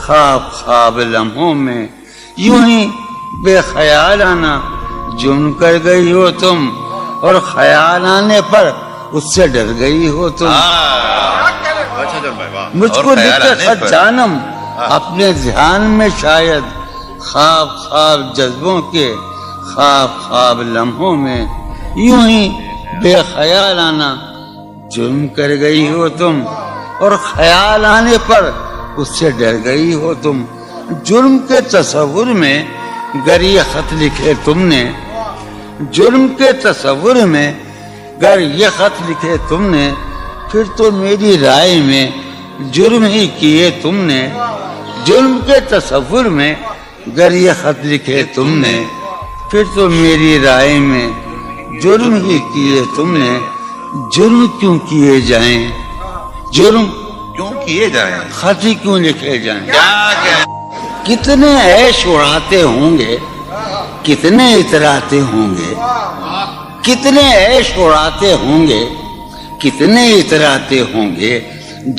خواب خواب لمحوں میں یوں ہی بے خیالانہ جرم کر گئی ہو تم، اور خیال آنے پر اس سے ڈر گئی ہو تم۔ مجھ کو لکھے خط جانم اپنے ذہن میں شاید، خواب خواب جذبوں کے خواب خواب لمحوں میں یوں ہی بے خیالانہ جرم کر گئی ہو تم، اور خیال آنے پر اس سے ڈر گئی ہو تم۔ جرم کے تصور میں گر یہ خط لکھے تم نے، جرم کے تصور میں گر یہ خط لکھے تم نے، پھر تو میری رائے میں جرم ہی کیے تم نے۔ جرم کے تصور میں گر یہ خط لکھے تم نے، پھر تو میری رائے میں جرم ہی کیے تم نے۔ جرم کیوں کیے جائیں، جرم کیوں کیے جائیں، خط ہی کیوں لکھے جائیں؟ کیا کتنے عیش اڑاتے ہوں گے، کتنے اتراتے ہوں گے، کتنے عیش اڑاتے ہوں گے، کتنے اتراتے ہوں گے،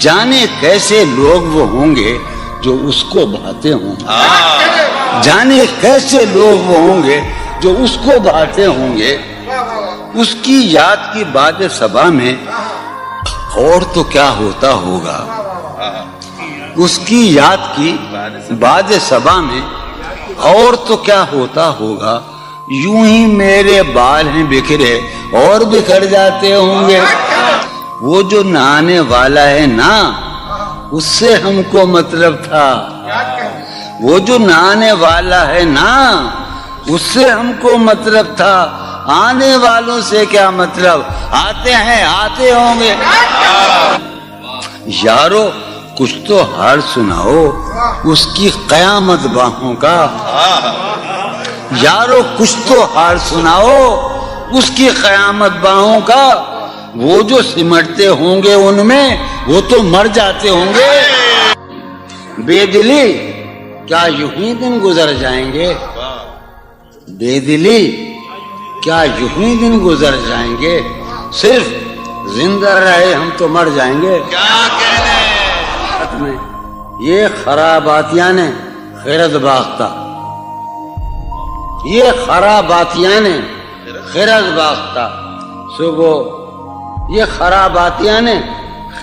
جانے کیسے لوگ وہ ہوں گے جو اس کو بھاتے ہوں گے، جانے کیسے لوگ وہ ہوں گے جو اس کو بھاتے ہوں گے۔ اس کی یاد کی باد صبا میں اور تو کیا ہوتا ہوگا، اس کی یاد کی باد صبا میں اور تو کیا ہوتا ہوگا، یوں ہی میرے بال ہیں بکھرے اور بکھر جاتے ہوں گے۔ وہ جو نہانے والا ہے نا، اس سے ہم کو مطلب تھا، وہ جو نہانے والا ہے نا، اس سے ہم کو مطلب تھا، آنے والوں سے کیا مطلب، آتے ہیں آتے ہوں گے۔ یارو کچھ تو حال سناؤ اس کی قیامت باہوں کا، یارو کچھ تو حال سناؤ اس کی قیامت باہوں کا، وہ جو سمٹتے ہوں گے ان میں وہ تو مر جاتے ہوں گے۔ بے دلی کیا یوں ہی دن گزر جائیں گے، بے دلی کیا یوں ہی دن گزر جائیں گے، صرف زندہ رہے ہم تو مر جائیں گے۔ یہ خراباتیاں نے خیرت باختہ، یہ خراباتیاں نے خیرت باختہ، صبح یہ خراباتیاں نے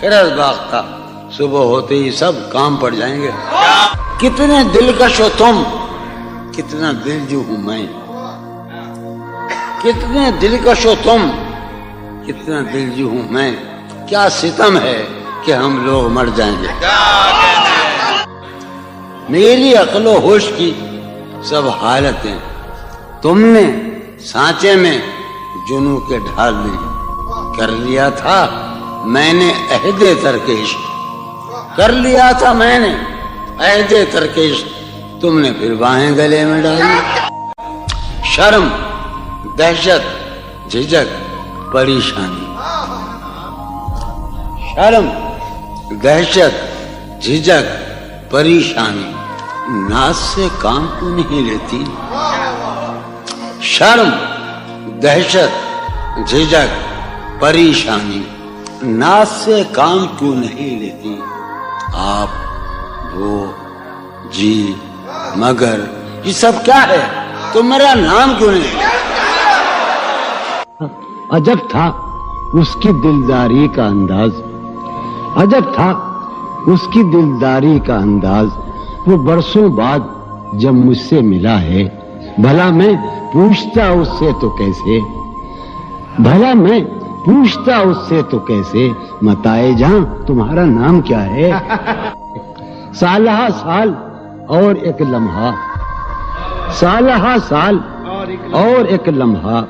خیرت باختہ، صبح ہوتے ہی سب کام پڑ جائیں گے۔ کتنے دلکش ہو تم، کتنا دل جو ہوں میں، کتنے دلکش ہو تم، کتنا دل جو ہوں میں، کیا ستم ہے کہ ہم لوگ مر جائیں گے۔ میری عقل و ہوش کی سب حالتیں تم نے سانچے میں جنوں کے ڈھال میں کر لیا تھا، میں نے عہد ترکش کر لیا تھا، میں نے عہد ترکش، تم نے پھر باہیں گلے میں ڈالی۔ شرم دہشت جھجک پریشانی، شرم دہشت جھجک پریشانی، ناز سے کام کیوں نہیں لیتی، شرم دہشت جھجک پریشانی، ناز سے کام کیوں نہیں لیتی، آپ وہ جی مگر یہ سب کیا ہے، تو میرا نام کیوں نہیں؟ عجب تھا اس کی دلداری کا انداز، عجب تھا اس کی دلداری کا انداز، وہ برسوں بعد جب مجھ سے ملا ہے، بھلا میں پوچھتا اس سے تو کیسے، بھلا میں پوچھتا اس سے تو کیسے، متائے جہاں تمہارا نام کیا ہے، سالہ سال اور ایک لمحہ، سالہ سال اور ایک لمحہ،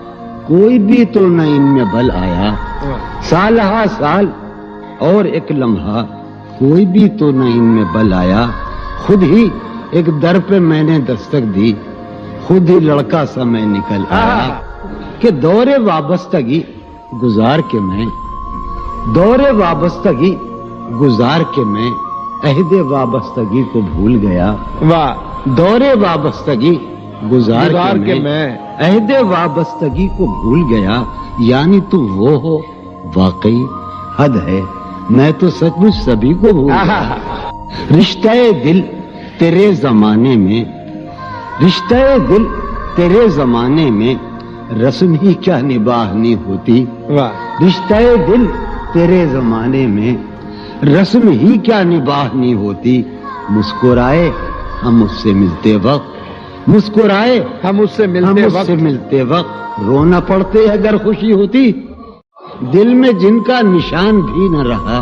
کوئی بھی تو نہ ان میں بل آیا، سالہ سال اور ایک لمحہ، کوئی بھی تو نہ ان میں بل آیا، خود ہی ایک در پہ میں نے دستک دی، خود ہی لڑکا سا میں نکل آیا، کہ دور وابستگی گزار کے میں، دور وابستگی گزار کے میں عہد وابستگی کو بھول گیا، دور وابستگی گزار کے میں عہد وابستگی کو بھول گیا، یعنی تو وہ ہو واقعی حد ہے، میں تو سچ مچ سبھی کو بھول گیا، رشتہ دل تیرے زمانے میں رشتہ دل تیرے زمانے میں رسم ہی کیا نباہنی ہوتی. رشتہ دل تیرے زمانے میں رسم ہی کیا نباہنی ہوتی. مسکرائے ہم اس سے ملتے وقت مسکرائے ہم اس سے ملتے وقت رونا پڑتے اگر خوشی ہوتی. دل میں جن کا نشان بھی نہ رہا.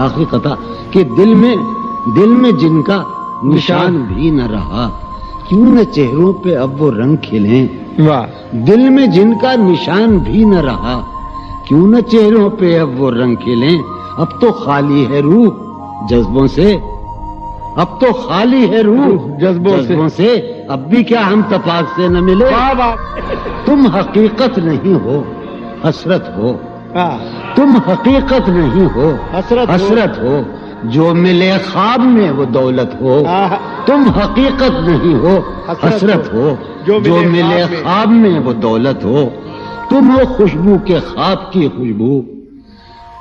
آخری قطع کہ دل میں جن کا نشان بھی نہ رہا کیوں نہ چہروں پہ اب وہ رنگ کھلیں. دل میں جن کا نشان بھی نہ رہا کیوں نہ چہروں پہ اب وہ رنگ کھلیں. اب تو خالی ہے روح جذبوں سے اب تو خالی ہے روح جذبوں سے اب بھی کیا ہم تپاک سے نہ ملے. تم حقیقت نہیں ہو حسرت ہو تم حقیقت نہیں ہو حسرت ہو جو ملے خواب میں وہ دولت ہو. تم حقیقت نہیں ہو حسرت ہو جو ملے خواب میں وہ دولت ہو. تم ہو خوشبو کے خواب کی خوشبو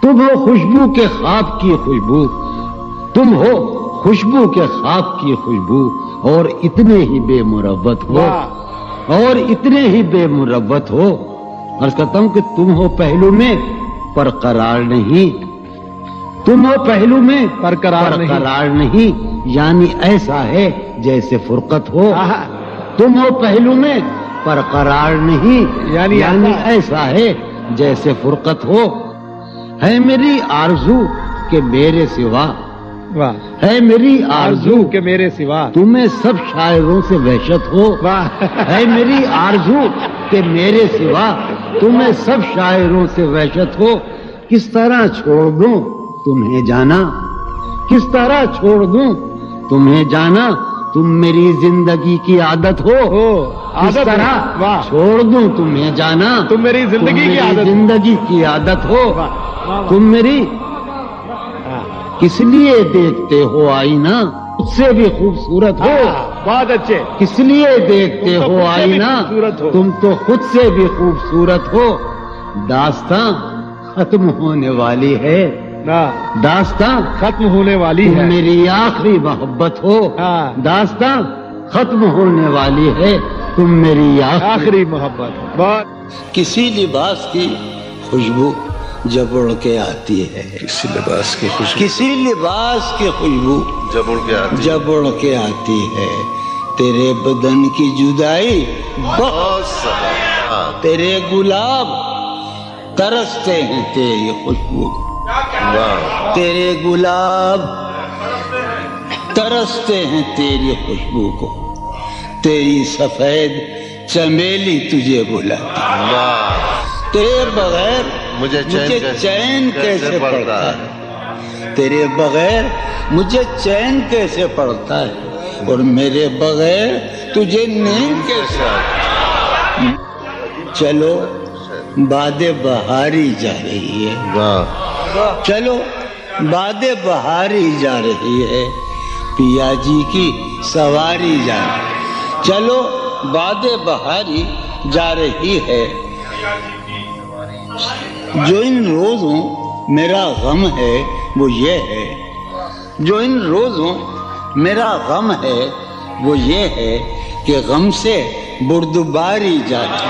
تم ہو خوشبو کے خواب کی خوشبو تم ہو خوشبو کے خواب کی خوشبو اور اتنے ہی بے مروت ہو اور اتنے ہی بے مروت ہو. عرض کرتا ہوں کہ تم ہو پہلو میں پر قرار نہیں تم ہو پہلو میں پر قرار نہیں یعنی ایسا ہے جیسے فرقت ہو. تم ہو پہلو میں پر قرار نہیں یعنی ایسا ہے جیسے فرقت ہو. ہے میری آرزو کہ میرے سوا ہے میری آرزو کہ میرے سوا تمہیں سب شاعروں سے وحشت ہو. ہے میری آرزو کہ میرے سوا تمہیں سب شاعروں سے وحشت ہو. کس طرح چھوڑ دوں تمہیں جانا کس طرح چھوڑ دوں تمہیں جانا تم میری زندگی کی عادت ہو. کس طرح چھوڑ دوں تمہیں جانا تم میری زندگی کی عادت ہو. تم میری کس لیے دیکھتے ہو آئینہ اس سے بھی خوبصورت ہو. بہت اچھے. کس لیے دیکھتے ہو آئینہ تم تو خود سے بھی خوبصورت ہو. داستاں ختم ہونے والی ہے داستاں ختم ہونے والی ہے میری آخری محبت ہو. داستاں ختم ہونے والی ہے تم میری آخری محبت. کسی لباس کی خوشبو جب اڑ کے آتی ہے کسی لباس کی خوشبو کسی لباس کی خوشبو جب اڑ کے آتی ہے. تیرے بدن کی جدائی تیرے گلاب ترستے ہیں تیری خوشبو تیرے گلاب ترستے ہیں تیری خوشبو کو. تیری سفید چمیلی تجھے بلاتی. تیرے بغیر مجھے چین کیسے پڑتا ہے تیرے بغیر مجھے چین کیسے پڑتا ہے اور میرے بغیر تجھے نیند کیسے آتی ہے. چلو باد بہاری جا رہی ہے چلو باد بہاری جا رہی ہے پیا جی کی سواری جا رہی ہے. چلو باد بہاری جا رہی ہے. جو ان روزوں میرا غم ہے وہ یہ ہے جو ان روزوں میرا غم ہے وہ یہ ہے کہ غم سے بردباری جاتی.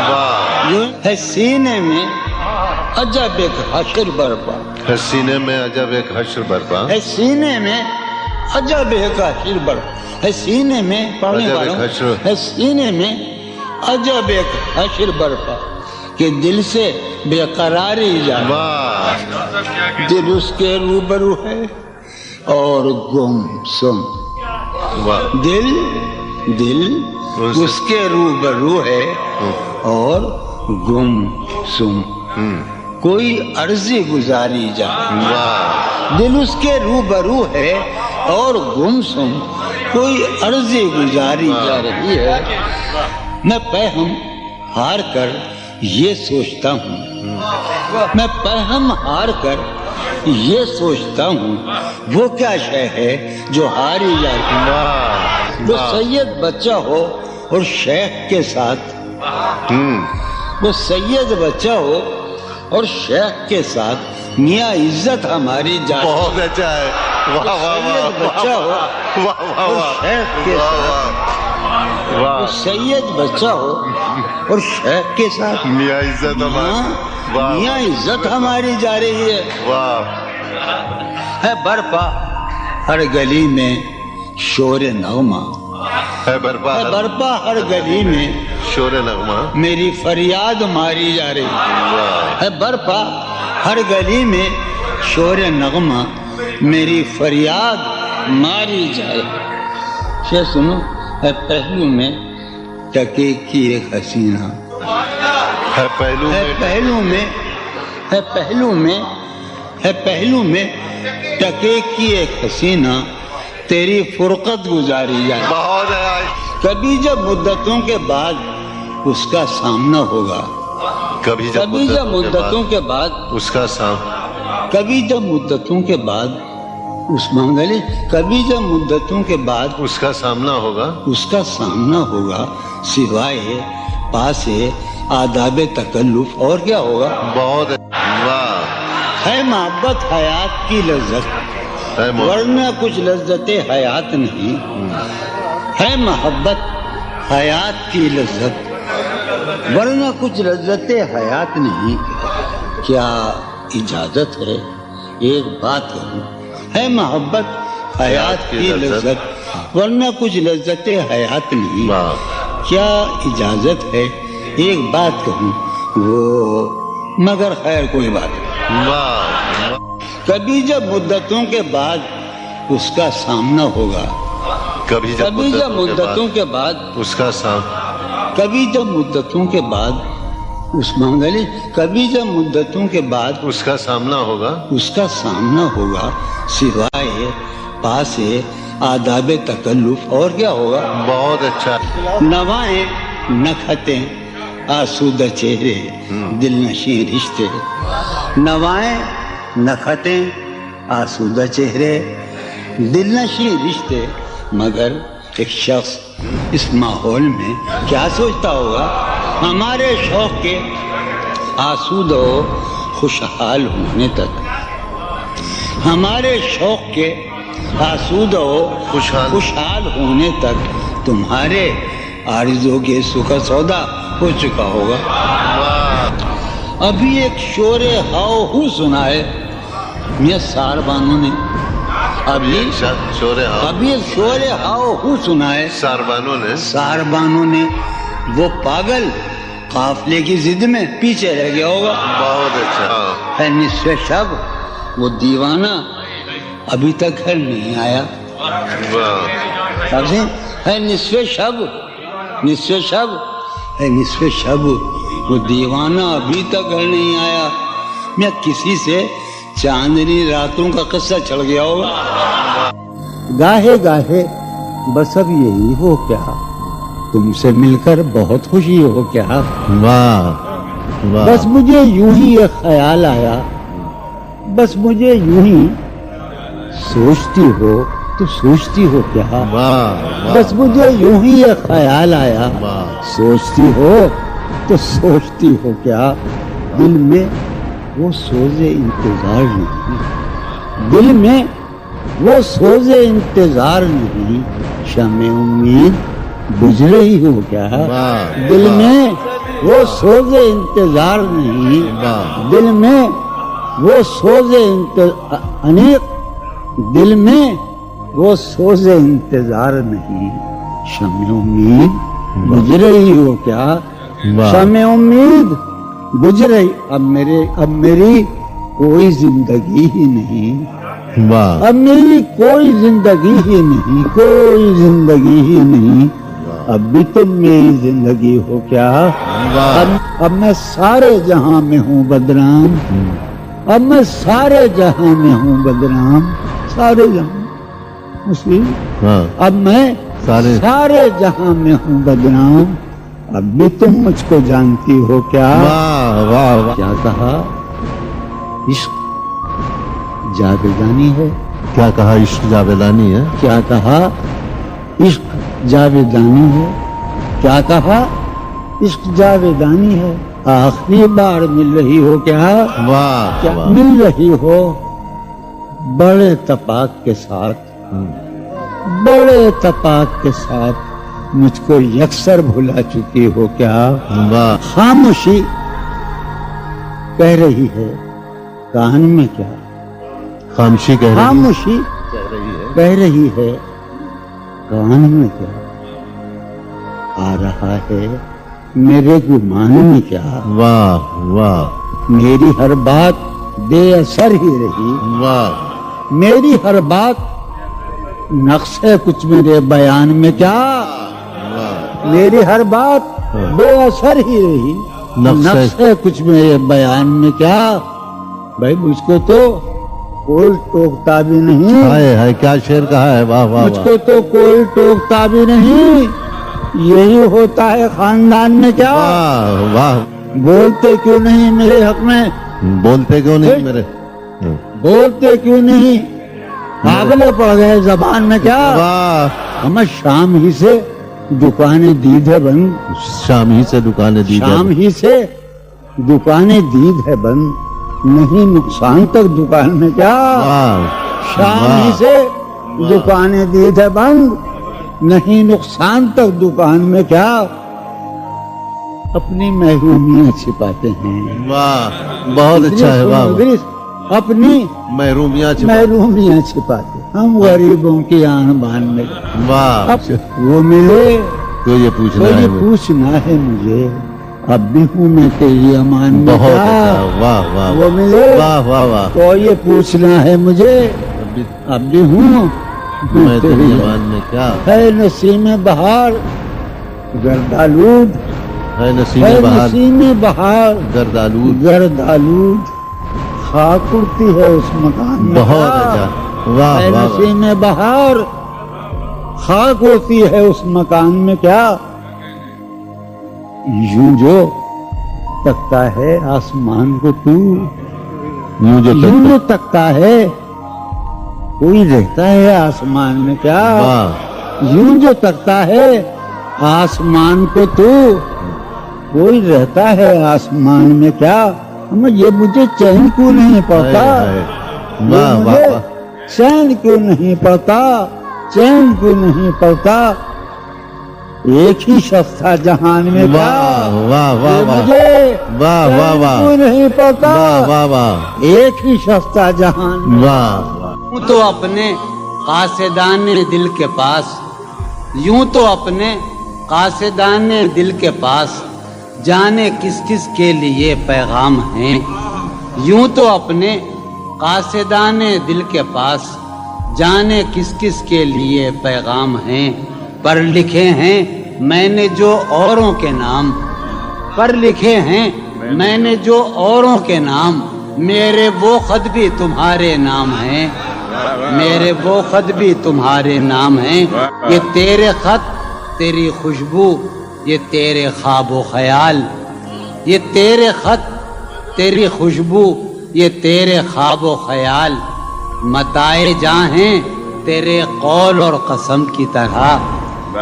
جو ہے سینے میں عجب ایک حشر برپا ہے سینے میں عجب ایک حشر برپا ہے سینے میں عجب ایک حشر برپا ہے سینے میں پڑھنے والوں ہے سینے میں عجب ایک حشر برپا کہ دل سے بے قراری جاتی. دل اس کے روبرو ہے اور گم سم دل اس کے روبرو ہے اور گم سم کوئی عرضی گزاری جاتی. دل اس کے روبرو ہے اور گم سم کوئی عرضی گزاری جا رہی ہے. میں پہم ہار کر یہ سوچتا ہوں میں پہم ہار کر یہ سوچتا ہوں وہ کیا شے ہے جو ہاری جاتی ہے. وہ سید بچہ ہو اور شیخ کے ساتھ وہ سید بچہ ہو اور شیخ کے ساتھ میاں عزت ہماری جاتی. بہت اچھا ہے. वाह वाह वाह बच्चा हो वाह वाह और शेख के वाह साथ, वाह वाह सैयद बच्चा हो और शेख के साथ, मियाँ इज्जत हमारी हाँ, वाह मियाँ इज्जत हमारी जा रही है। वाह है बरपा हर गली में शोर नगमा, है बरपा है बरपा हर गली में शोर नगमा मेरी फरियाद मारी जा रही वाह है। बरपा हर गली में शोर नगमा मेरी फरियाद मारी जाए। ये सुनो, है पहलू में टके की एक हसीना, है पहलू है में पहलू में, है पहलू में, है पहलू में टके की एक हसीना तेरी फुरकत गुजारी जाए। बहुत है कभी जब मुद्दतों के बाद उसका सामना होगा, कभी जब मुद्दतों के बाद, उसका साम कभी जब मुद्दतों के बाद उस मंगली, कभी जब मुद्दतों के बाद उसका सामना होगा उसका सामना होगा, सिवाय पास आदाब तकल्लुफ और क्या होगा। बहुत है वाह है मोहब्बत हयात की लज्जत, है वरना कुछ लज्जतें हयात नहीं। है मोहब्बत हयात की लज्जत, वरना कुछ लज्जतें हयात नहीं। क्या इजाजत है एक बात कहूं, है मोहब्बत हयात की लज्जत, वरना कुछ लज्जतें हयात नहीं। वाह क्या इजाजत है एक बात कहूं, वो मगर खैर कोई बात नहीं। वाह कभी जब मुद्दतों के बाद उसका सामना होगा, कभी जब मुद्दतों के बाद उसका साम कभी जब मुद्दतों के बाद उस मंगली, कभी जब मुद्दतों के बाद उसका सामना होगा उसका सामना होगा, सिवाय पास आदाब तकल्लुफ और क्या होगा। बहुत अच्छा नवाएं नखतें आसूदा चेहरे दिल नशी रिश्ते, नवाएं नखतें आसूदा चेहरे दिल नशी रिश्ते। मगर एक शख्स इस माहौल में क्या सोचता होगा, हमारे शौक के आसूदा खुशहाल होने तक, हमारे शौक के आसूदा खुशहाल होने तक तुम्हारे आरज़ू के सुखा सौदा हो चुका होगा। अभी एक शोरे हाओ हू सुना है मियां सारबानों ने, अभी एक शोरे हाओ हू सुना है सारबानों ने। वो पागल काफले की जिद में पीछे रह गया होगा। बहुत अच्छा है निस्फ़े शब वो दीवाना अभी तक घर नहीं आया। समझे, है निस्फ़े शब, निस्फ़े शब, है निस्फ़े शब वो दीवाना अभी तक घर नहीं आया। मैं किसी से चांदनी रातों का किस्सा चल गया होगा। गाहे गाहे बस अब यही हो क्या, तुमसे मिलकर बहुत खुशी हो क्या। वाह वाह बस मुझे यूं ही एक ख्याल आया, बस मुझे यूं ही सोचती हो तो सोचती हो क्या। वाह बस मुझे यूं ही एक ख्याल आया, वाह सोचती हो तो सोचती हो क्या। दिल में वो सोज़े इंतजार नहीं, दिल में वो सोज़े इंतजार नहीं, शमे उम्मीद बुझ रही हो क्या। दिल में वो सोज़े इंतजार नहीं, दिल में वो सोज़े अनेक, दिल में वो सोज़े इंतजार नहीं, शमे उम्मीद बुझ रही हो क्या। शमे उम्मीद बुझ रही, अब मेरी कोई जिंदगी ही नहीं, अब मेरी कोई जिंदगी ही नहीं, कोई जिंदगी ही नहीं। अब भी तुम मेरी जिंदगी हो क्या। अब मैं सारे जहां में हूँ बदनाम, अब मैं सारे जहां में हूँ बदनाम, सारे जहां मुस्लिम। अब मैं सारे जहां में हूँ बदनाम, अब भी तुम मुझको जानती हो क्या। वाह वाह वाह क्या कहा, इश्क जावेदानी है। क्या कहा, इश्क जावेदानी है। क्या कहा, इश्क जावेदानी है। क्या कहा, इश्क जावेदानी है। आखिरी बार मिल रही हो क्या। वाह क्या वाह मिल रही हो, बड़े तपाक के साथ, बड़े तपाक के साथ मुझको यकसर भुला चुकी हो क्या? वाह खामोशी कह रही है कान में क्या? खामोशी कह रही खामोशी कह रही है कान में क्या? आ रहा है मेरे गुमान में क्या? वाह वाह मेरी हर बात बेअसर ही रही, वाह मेरी हर बात नक्श है कुछ मेरे बयान में क्या? वाह मेरी हर बात बेअसर ही रही, नक्श है कुछ मेरे बयान में क्या? भाई मुझको तो कोई टोकता भी नहीं, हाय हाय क्या शेर कहा है, वाह वाह वाह मुझको तो कोई टोकता भी नहीं, यही होता है खानदान में क्या? वाह वाह बोलते क्यों नहीं मेरे हक में? बोलते क्यों नहीं मेरे? बोलते क्यों नहीं? पागल पड़ गए जबान में क्या? वाह हमें शाम ही से दुकानें दीद है बंद, शाम ही से दुकानें दी शाम ही से दुकानें दीद है बंद, नहीं नुकसान तक दुकान में क्या? वाह शाम ही से दुकानें दीद है बंद, नहीं नुकसान तक दुकान में क्या? अपनी महरूमियां छिपाते हैं, वाह बहुत अच्छा है, वाह वाह। अपनी महरूमियां महरूमियां छिपाते, हम गरीबों की आन बान में वाह अब वो मिले तो ये पूछना तो है ये वो। पूछना है मुझे, अब भी हूँ मैं तेरी अमान में बहुत क्या? अच्छा, वाह वाह वो मिले वाह वाह वाह तो ये पूछना है मुझे, अभी अब भी हूँ मैं तेरी ईमान में क्या है नसीम बहार गर्दालूद, है नसीब है बहार नसीम बहार गर्दालूद, गर्दालूद, खाक उड़ती है उस मकान में बहुत क्या? अच्छा, वाह है वाह वाह। नसीम बहार खाक होती है उस मकान में क्या? यूं जो तकता है आसमान को तू, यूं जो यूं तक जो तकता है कोई रहता है आसमान में क्या? वाह यूं जो तकता है आसमान को तू, कोई रहता है आसमान में क्या? हमें ये मुझे चैन क्यों नहीं पड़ता? हाय, हाय। वाह ये वाह मुझे वाह चैन क्यों नहीं पड़ता? चैन क्यों नहीं पड़ता? एक ही शख्स था जहान में क्या? वाह वाह वाह ये वाह मुझे वाह वाह चैन वाह क्यों नहीं पड़ता? वाह वाह वाह एक ही शख्स था जहान में। वाह यूं तो अपने कासेदाने दिल के पास, यूं तो अपने कासेदाने दिल के पास, जाने किस किस के लिए पैगाम हैं। यूं तो अपने कासेदाने दिल के पास, जाने किस किस के लिए पैगाम हैं। पर लिखे हैं मैंने जो औरों के नाम, पर लिखे हैं मैंने जो औरों के नाम, मेरे वो खत भी तुम्हारे नाम हैं, मेरे वो खत भी तुम्हारे नाम हैं। ये तेरे खत तेरी खुशबू, ये तेरे ख्वाबो ख्याल, ये तेरे खत तेरी खुशबू, ये तेरे ख्वाबो ख्याल, मताए जाहें तेरे कौल और कसम की तरह।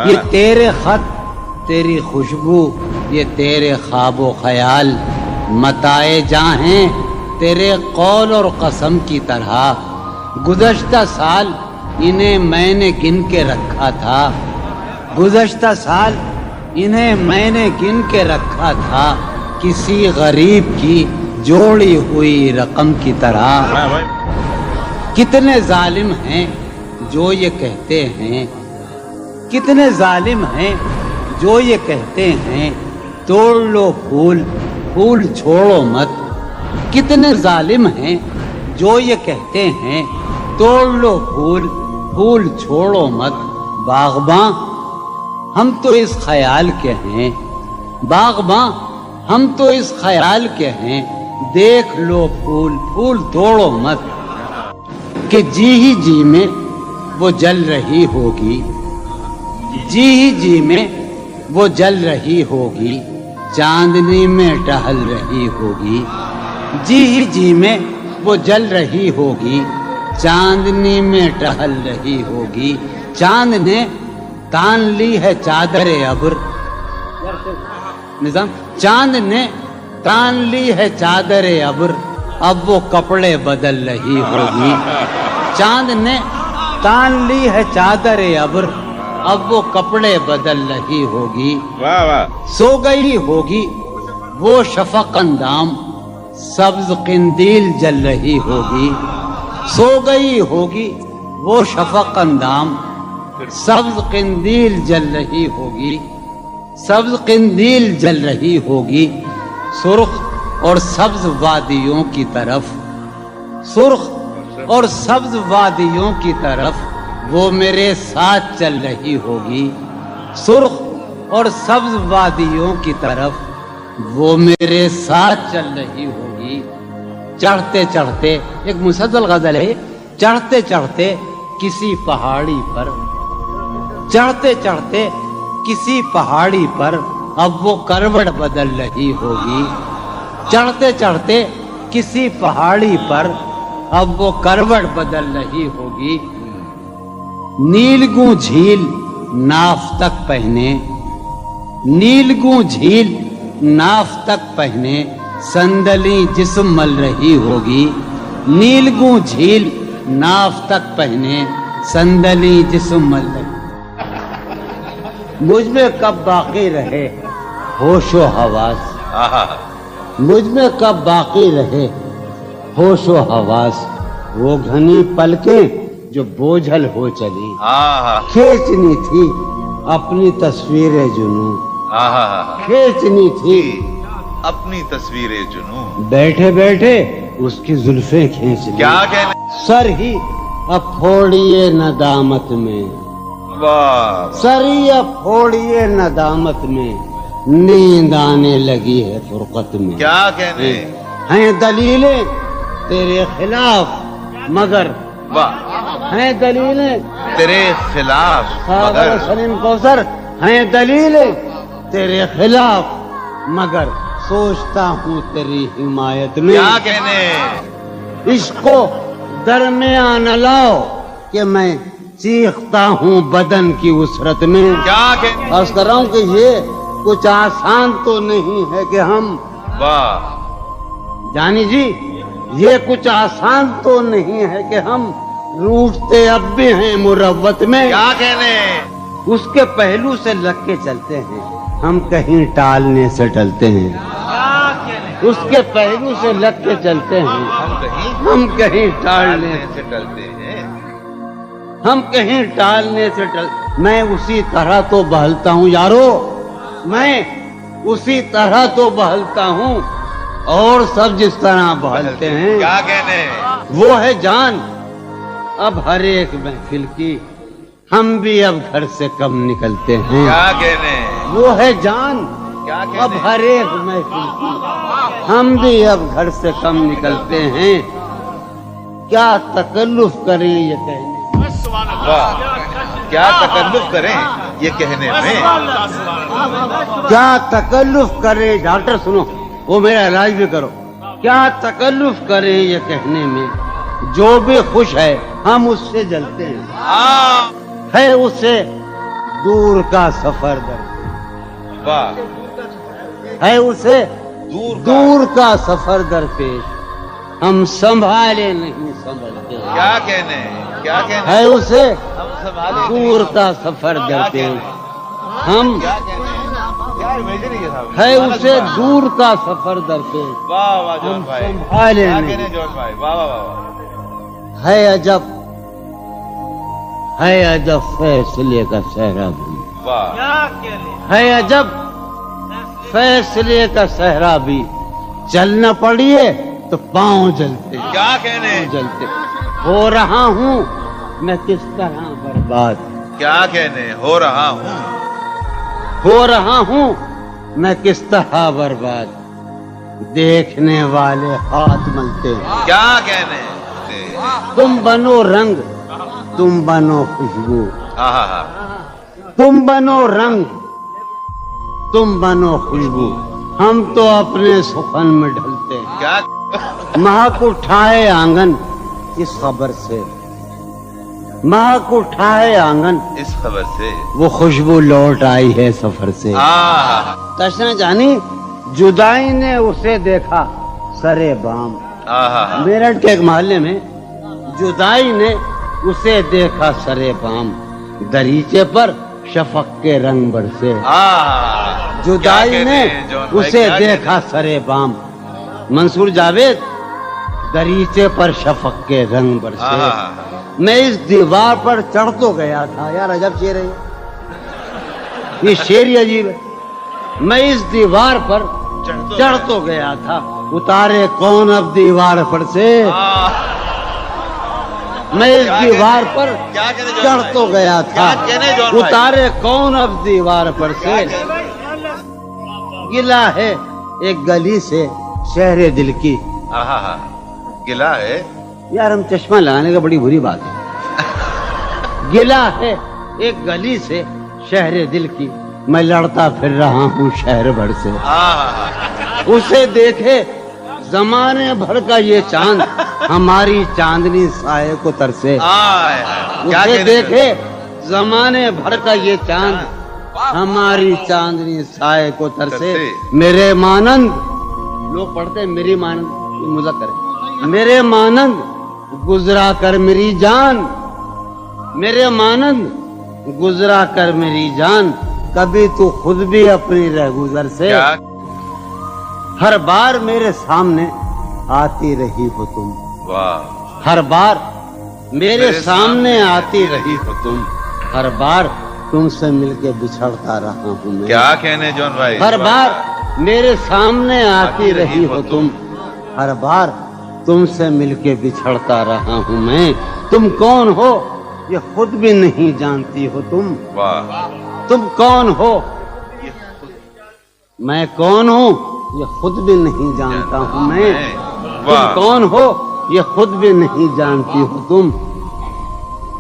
ये तेरे खत तेरी खुशबू, ये तेरे ख्वाबो ख्याल, मताए जाहें तेरे कौल और कसम की तरह। गुज़श्ता साल इन्हें मैंने गिन के रखा था, गुज़श्ता साल इन्हें मैंने गिन के रखा था, किसी गरीब की जोड़ी हुई रकम की तरह। कितने जालिम हैं जो ये कहते हैं, कितने जालिम हैं जो ये कहते हैं, तोड़ लो फूल फूल छोड़ो मत। कितने जालिम हैं जो ये कहते हैं, तोड़ लो फूल फूल छोड़ो मत। बागबां हम तो इस ख्याल के हैं, बागबां हम तो इस ख्याल के हैं, देख लो फूल फूल तोड़ो मत। कि जी ही जी में वो जल रही होगी, जी ही जी में वो जल रही होगी, चांदनी में टहल रही होगी। जी ही जी में वो जल रही होगी, चांदनी में टहल रही होगी। चांद ने तान ली है चादर अब्र, निजाम चांद ने तान ली है चादर अब्र, अब वो कपड़े बदल रही होगी। चांद ने तान ली है चादर अब्र, अब वो कपड़े बदल रही होगी। वाह वाह सो गई होगी वो शफक अंदाम, सब्ज किंदील जल रही होगी। सो गई होगी वो शफक अंदाम, सब्ज किंदील जल रही होगी। सब्ज किंदील जल रही होगी। सुर्ख और सब्ज वादियों की तरफ, सुर्ख और सब्ज वादियों की तरफ वो मेरे साथ चल रही होगी। सुर्ख और सब्ज वादियों की तरफ वो मेरे साथ चल रही होगी। चढ़ते चढ़ते, एक मुसलसल गजल है, चढ़ते चढ़ते किसी पहाड़ी पर, चढ़ते चढ़ते किसी पहाड़ी पर अब वो करवट बदल रही होगी। चढ़ते चढ़ते किसी पहाड़ी पर अब वो करवट बदल रही होगी। नीलगू झील नाफ तक पहने, नीलगू झील नाफ तक पहने संदली जिस्म मल रही होगी। नीलगू झील नाफ तक पहने संदली जिस्म मल रही। मुझ में कब बाकी रहे होशो हवास, मुझ में कब बाकी रहे होशो हवास, वो घनी पलकें जो बोझल हो चली। खींचनी थी अपनी तस्वीरें जुनू, खींचनी थी अपनी तस्वीरें जुनू, बैठे बैठे उसकी जुल्फें खींच ली। क्या कहने, सर ही अब फोड़िए नदामत में, वाह सर ही अब फोड़िए नदामत में, नींद आने लगी है फुरकत में। क्या कहने, हैं दलीलें तेरे खिलाफ मगर, वाह हैं दलीलें तेरे खिलाफ मगर, मगर, सलीम कौसर हैं दलीलें तेरे खिलाफ मगर, सोचता हूँ तेरी हिमायत में। क्या कहने, इश्क को दरमियान न लाओ कि मैं चीखता हूँ बदन की उसरत में। क्या कहने, अर्ज कर रहा हूँ कि ये कुछ आसान तो नहीं है कि हम, वाह जानी जी, ये कुछ आसान तो नहीं है कि हम रूठते अब भी हैं मुरव्वत में। क्या कहने, उसके पहलू से लग के चलते हैं, हम कहीं टालने से टलते हैं। उसके पहलू से लग के चलते हैं, हम कहीं टालने से टलते हैं। हम कहीं टालने से टल। मैं उसी तरह तो बहलता हूँ यारो, मैं उसी तरह तो बहलता हूँ और सब जिस तरह बहलते हैं। क्या कहने, वो है जान अब हर एक महफिल की, हम भी अब घर से कम निकलते हैं। क्या कहने, वो है जान क्या अब कहने, हर एक महफिल की, हम भी अब घर से कम निकलते हैं। क्या तकल्लुफ करें ये कहने, वाह क्या तकल्लुफ करें ये कहने में। क्या तकल्लुफ करें, डॉक्टर सुनो, वो मेरा इलाज भी करो। क्या तकल्लुफ करें ये कहने में, जो भी खुश है हम उससे जलते हैं। है उससे दूर का सफर दर, वाह है उसे दूर दूर का सफर दरपेश, हम संभाले नहीं संभलते। क्या कहने, क्या कहने, है उसे हम संभाले दूर का सफर दरपेश, हम क्या कहने, क्या इमेजिन है साहब, है उसे दूर का सफर दरपेश, वाह वाह जॉन हम भाई, संभाले क्या नहीं। कहने जॉन भाई, वाह वाह वाह है अजब, है अजब फैसले का सहरा भी, वाह है अजब फैसले का सहरा भी, चलना पड़िए तो पांव जलते, क्या कहने, जलते। हो रहा हूँ मैं किस तरह बर्बाद, क्या कहने, हो रहा हूँ, हो रहा हूँ मैं किस तरह बर्बाद, देखने वाले हाथ मलते हैं। क्या कहने, तुम बनो रंग, तुम बनो खुशबू, आहा तुम बनो रंग, तुम बनो खुशबू, हम तो अपने सुखन में ढलते हैं। क्या महक उठाए आंगन इस खबर से, महक उठाए आंगन इस खबर से, वो खुशबू लौट आई है सफर से। तशना जानी जुदाई ने उसे देखा सरे बाम। आहा मेरठ के एक मोहल्ले में जुदाई ने उसे देखा सरे बाम, दरीचे पर शफक के रंग बरसे। जुदाई ने उसे देखा सरे बाम, मंसूर जावेद, दरीचे पर शफक के रंग बरसे। मैं इस दीवार पर चढ़ तो गया था, यार अजब शेर है ये शेर ही अजीब है। मैं इस दीवार पर चढ़ तो गया था, उतारे कौन अब दीवार पर से। मैं इस दीवार पर चढ़ तो गया था, उतारे कौन अब दीवार पर से। गिला है एक गली से शहरे दिल की। गिला है यार हम चश्मा लगाने का बड़ी बुरी बात है। गिला है एक गली से शहरे दिल की, मैं लड़ता फिर रहा हूँ शहर भर से। उसे देखे जमाने भर का ये चांद, हमारी चांदनी साये को तरसे। उसे देखे जमाने भर का ये चांद, हमारी चांदनी साये को तरसे। मेरे मानंद, लोग पढ़ते हैं मेरी मानंद, ये मजाक करे। मेरे मानंद गुजरा कर मेरी जान, मेरे मानंद गुजरा कर मेरी जान, कभी तू खुद भी अपनी रहगुजर से। हर बार मेरे सामने आती रही हो तुम, हर बार मेरे सामने आती रही हो तुम, हर बार तुमसे मिलके बिछड़ता रहा हूँ मैं। क्या कहने जॉन भाई। हर बार मेरे सामने आती रही हो तुम, हर बार तुमसे मिलके बिछड़ता रहा हूँ मैं। तुम कौन हो ये खुद भी नहीं जानती हो तुम। तुम कौन हो, मैं कौन हूँ ये खुद भी नहीं जानता हूँ मैं। तुम कौन हो ये खुद भी नहीं जानती हो तुम।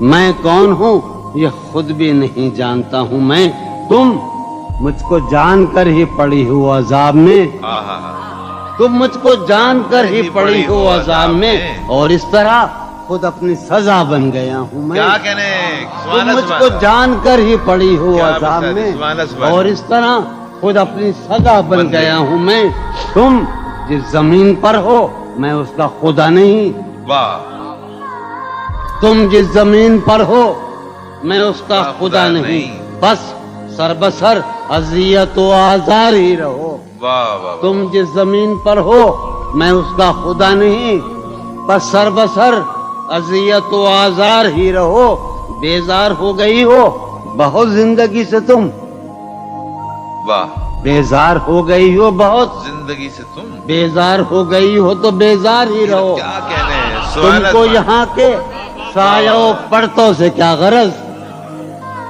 मैं कौन हूँ ये खुद भी नहीं जानता हूँ मैं। तुम मुझको जानकर ही पड़ी हो अजाब में, तुम मुझको जानकर ही पड़ी हो अजाब में, और इस तरह खुद अपनी सजा बन गया हूँ मैं। क्या कहने, तुम मुझको जानकर ही पड़ी हो अजाब में, और इस तरह खुद अपनी सजा बन गया हूँ मैं। तुम जिस जमीन पर हो मैं उसका खुदा नहीं, तुम जिस जमीन पर हो मैं उसका खुदा नहीं, बस सरबसर अजियत व आजार ही रहो। तुम जिस जमीन पर हो मैं उसका खुदा नहीं, बस सरबसर अजियत व आजार ही रहो। बेजार हो गई हो बहुत जिंदगी से तुम, बेजार हो गई हो बहुत जिंदगी से तुम, बेजार हो गई हो तो बेजार ही रहो। क्या कहने, तुमको यहाँ के सायों पर्तों से क्या गरज,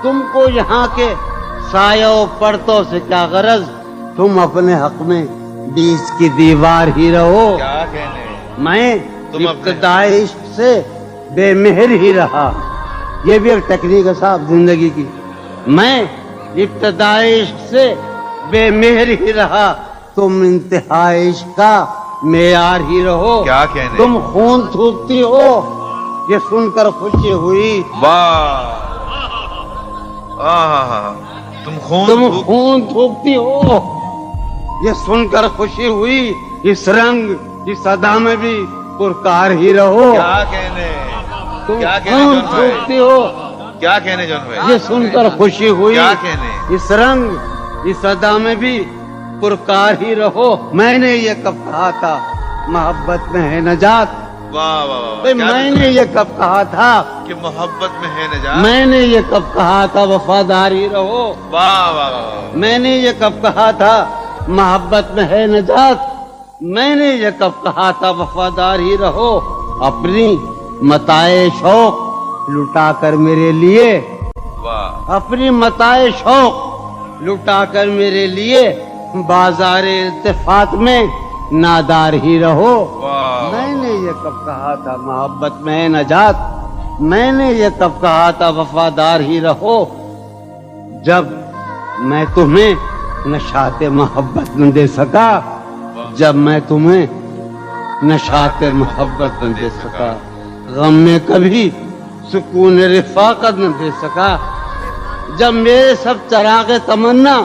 तुमको यहाँ के सायों पर्तों से क्या गरज, तुम अपने हक में बीच की दीवार ही रहो। क्या कहने, मैं इब्तिदाई इश्क से बेमेहर ही रहा। ये भी एक टेक्निक है साहब जिंदगी की। मैं इब्तिदाई इश्क से बेमेहर ही रहा, तुम इंतहाई इश्क का मेयार ही रहो। क्या कहने, तुम खून थूकती हो ये सुनकर खुशी हुई। तुम खून थूकती हो ये सुनकर खुशी हुई। इस रंग इस अदा में भी पुरकार ही रहो। क्या कहने, तुम क्या कहने खून जॉन भाई, थूकती हो क्या कहने जॉन भाई, ये सुनकर खुशी हुई। क्या कहने, इस रंग इस अदा में भी पुरकार ही रहो। मैंने ये कब कहा था मोहब्बत में है नजात, वाह वाह वाह, भाई मैंने ये कब कहा था कि मोहब्बत में है नजात, मैंने ये कब कहा था वफादारी रहो। वाह वाह वाह, मैंने ये कब कहा था मोहब्बत में है नजात, मैंने ये कब कहा था वफादार ही रहो। अपनी मताए शौक लुटा कर मेरे लिए, वाह, अपनी मताए शौक लुटा कर मेरे लिए बाजार इल्तिफात में नादार ही रहो। वाह, मैंने ये कब कहा था मोहब्बत में है नजात, मैंने ये कब कहा था वफादार ही रहो। जब मैं तुम्हें नशाते मोहब्बत न दे सका, जब मैं तुम्हें नशाते मोहब्बत न दे सका, गम में कभी सुकून रिफाकत न दे सका, जब मेरे सब चरागे तमन्ना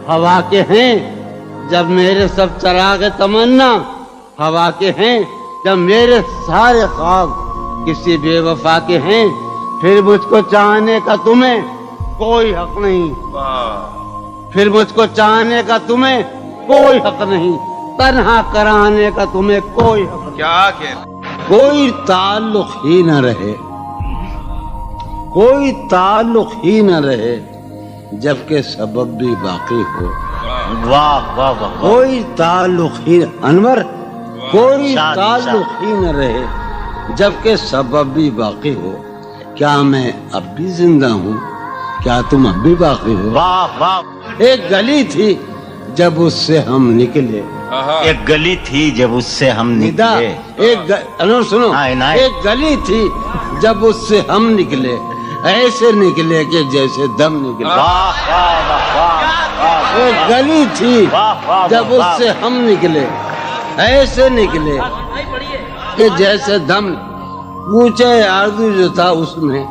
हवा के हैं, जब मेरे सब चरागे तमन्ना हवा के हैं, जब मेरे सारे ख्वाब کسی بے وفا کے ہیں پھر مجھ کو چاہنے کا تمہیں کوئی حق نہیں، پھر مجھ کو چاہنے کا تمہیں کوئی حق نہیں، تنہا کرانے کا تمہیں کوئی حق نہیں، کیا کہنا کوئی تعلق ہی نہ رہے، کوئی تعلق ہی نہ رہے جبکہ سبب بھی باقی ہو، واہ واہ واہ کوئی تعلق ہی انور کوئی تعلق ہی نہ رہے جبکہ سبب بھی باقی ہو، کیا میں اب بھی زندہ ہوں، کیا تم اب بھی باقی ہو، واہ واہ ایک گلی تھی جب اس سے ہم نکلے، ایک گلی تھی جب اس سے ہم ندا نکلے، انور سنو، ہاں، ایک گلی تھی جب اس سے ہم نکلے، ایسے نکلے کہ جیسے دم نکلے، واہ واہ واہ واہ ایک گلی تھی جب اس سے ہم نکلے، ایسے نکلے کہ جیسے دم، اونچے آرزو جو تھا اس میں،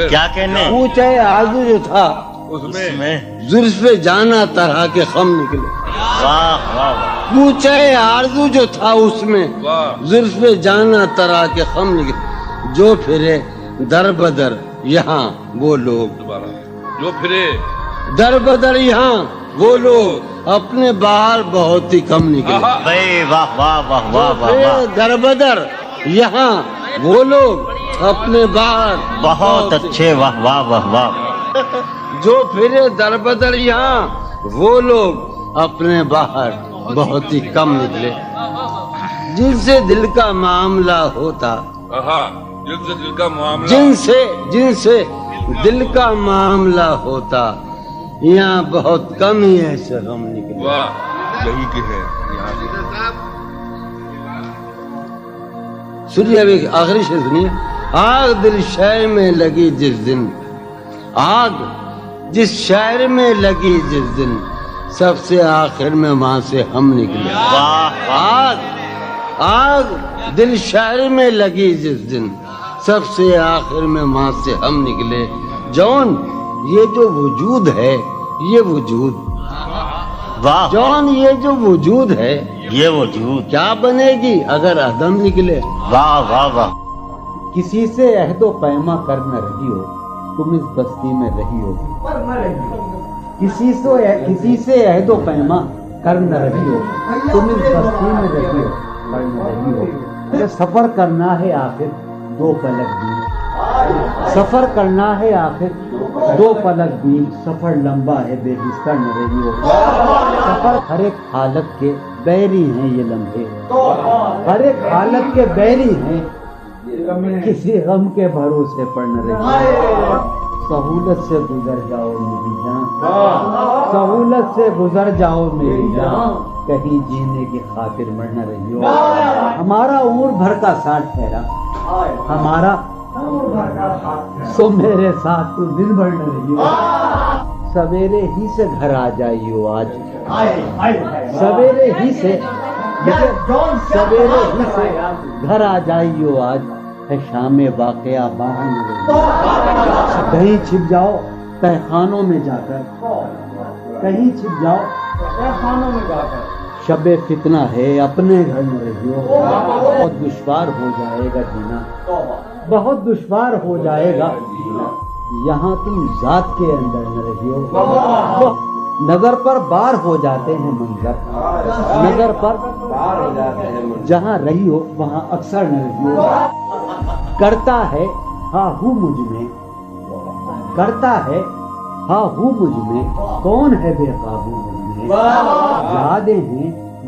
کیا کہنے اونچے آرزو جو تھا اس اس میں میں زلف جانا طرح کے خم نکلے، واہ واہ واہ اونچے آرزو جو تھا اس میں زلف جانا طرح کے خم نکلے، جو پھرے در بدر یہاں وہ لوگ، جو پھرے در بدر یہاں وہ لوگ اپنے باہر بہت ہی کم نکلے، بھائی واہ واہ واہ واہ واہ واہ در بدر یہاں وہ لوگ اپنے باہر بہت اچھے، واہ واہ واہ واہ جو پھرے در بدر یہاں وہ لوگ اپنے باہر بہت ہی کم نکلے، جن سے دل کا معاملہ ہوتا، جن سے دل کا معاملہ، جن سے دل کا معاملہ ہوتا، یہاں بہت کم ہی ایسے غم نکلے، واہ یہی کہ ہے یہاں سنیے ابھی آخری شعر سنیے، آگ دل شہر میں لگی جس دن، آگ جس شہر میں لگی جس دن، سب سے آخر میں وہاں سے ہم نکلے، آگ دل شہر میں لگی جس دن، سب سے آخر میں وہاں سے ہم نکلے، جون یہ جو وجود ہے، یہ وجود واہ جون یہ جو وجود ہے یہ وجود، کیا بنے گی اگر عدم نکلے، واہ واہ واہ کسی سے عہد و پیما کر نہ رہی ہو تم اس بستی میں رہی ہو، کسی سے عہد و پیما کر نہ رہی ہو تم اس بستی میں رہی ہو، کر نہ رہی ہو، یہ سفر کرنا ہے آخر دو پلک دور، سفر کرنا ہے آخر دو پلک دور، سفر لمبا ہے بے بستر نہ رہی ہو، سفر ہر ایک حالت کے بیری ہیں یہ لمحے، ہر ایک حالت کے بیری ہیں، کسی غم کے بھروسے پر نہ رہی ہو، سہولت سے گزر جاؤ میری جان، سہولت سے گزر جاؤ میری جان، کہیں جینے کی خاطر مر نہ رہی ہو، ہمارا عمر بھر کا ساتھ ٹھہرا، ہمارا سو میرے ساتھ تو دن بھر نہ رہی ہو، سویرے ہی سے گھر آ جائیو آج، سویرے ہی سے گھر آ جائیو آج، ہے شام واقعہ باہر نہ رہی ہو، کہیں چھپ جاؤ تہخانوں میں جا کر، کہیں چھپ جاؤ تہخانوں میں جا کر، شب فتنہ ہے اپنے گھر میں رہی ہو، بہت دشوار ہو جائے گا جینا، بہت دشوار ہو جائے گا یہاں تم ذات کے اندر نہ رہی ہو، نظر پر بار ہو جاتے ہیں منظر، نظر پر بار ہو جاتے ہیں، جہاں رہی ہو وہاں اکثر نہ رہی ہو، کرتا ہے ہاں ہوں مجھ میں، کرتا ہے ہاں ہوں مجھ میں، کون ہے بے قابو مجھ میں،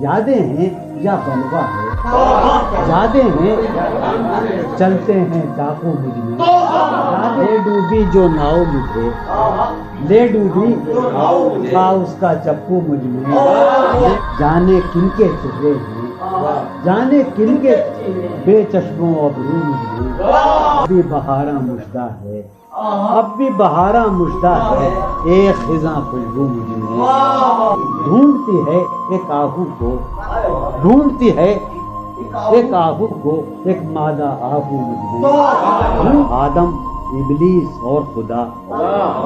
یادیں ہیں یا بلوا ہے، یادیں ہیں چلتے ہیں ڈاکو مجھ میں، لے ڈوبی جو ناؤ مجھے، لے ڈوبی تھا اس کا چپو مجھ میں، جانے کن کے چہرے ہیں، جانے کن کے بے چشموں ابرو مجھ میں، ابھی بہارا مشتہ ہے، اب بھی بہارا مشتہ ہے، ایک خزاں خوشبو مجھ میں، ڈھونڈتی ہے ایک آہو کو، ڈھونڈتی ہے ایک آہو کو، ایک مادہ آہو مجھ میں، آدم ابلیس اور خدا،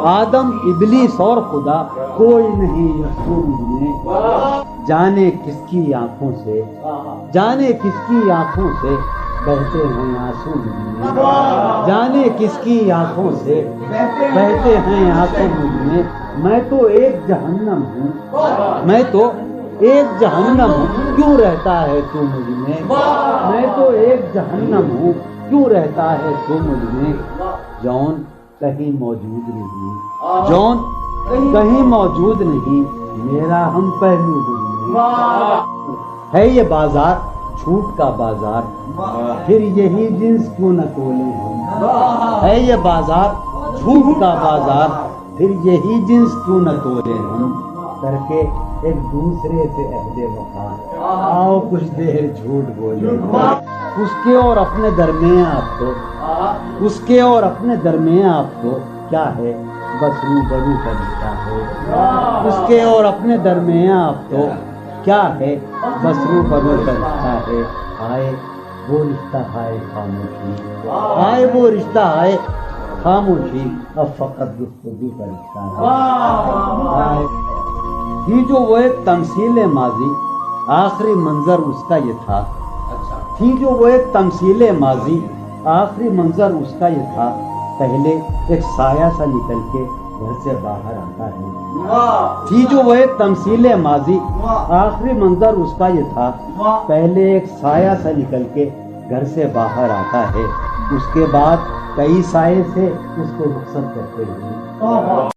آدم ابلیس اور خدا، کوئی نہیں یسوع مجھ میں، جانے کس کی آنکھوں سے، جانے کس کی آنکھوں سے بہتے ہیں آنسو مجھ میں، جانے کس کی آنکھوں سے بہتے ہیں آنسو مجھ میں، میں تو ایک جہنم ہوں، میں تو ایک جہنم ہوں، کیوں رہتا ہے تو مجھ میں، میں تو ایک جہنم ہوں، کیوں رہتا ہے تو مجھ میں، جون کہیں موجود نہیں، جون کہیں موجود نہیں، میرا ہم پہلو مجھ میں، ہے یہ بازار جھوٹ کا بازار، پھر یہی جنس کیوں نہ تولے ہم، ہے یہ بازار جھوٹ کا بازار، پھر یہی جنس کیوں نہ تولے ہم، کر کے ایک دوسرے سے عہد وفا، آؤ کچھ دیر جھوٹ بولے، اس کے اور اپنے درمیان آپ تو، اس کے اور اپنے درمیان آپ تو کیا ہے، بس روبرو کا رشتہ ہے، اس کے اور اپنے درمیان آپ تو کیا ہے، بس روبرو کا رشتہ ہے، آئے وہ رشتہ آئے خاموشی، آئے وہ رشتہ آئے خاموشی، اب فقط گفتگو کا رشتہ ہے، تھی جو وہ ایک تمثیل ماضی، آخری منظر اس کا یہ تھا، تھی جو وہ ایک تمثیل ماضی، آخری منظر اس کا یہ تھا، پہلے ایک سایہ سا نکل کے گھر سے باہر آتا ہے، تھی جو وہ ایک تمثیل ماضی، آخری منظر اس کا یہ تھا، پہلے ایک سایہ سا نکل کے گھر سے باہر آتا ہے، اس کے بعد کئی سائے سے اس کو رخصت کرتے ہیں،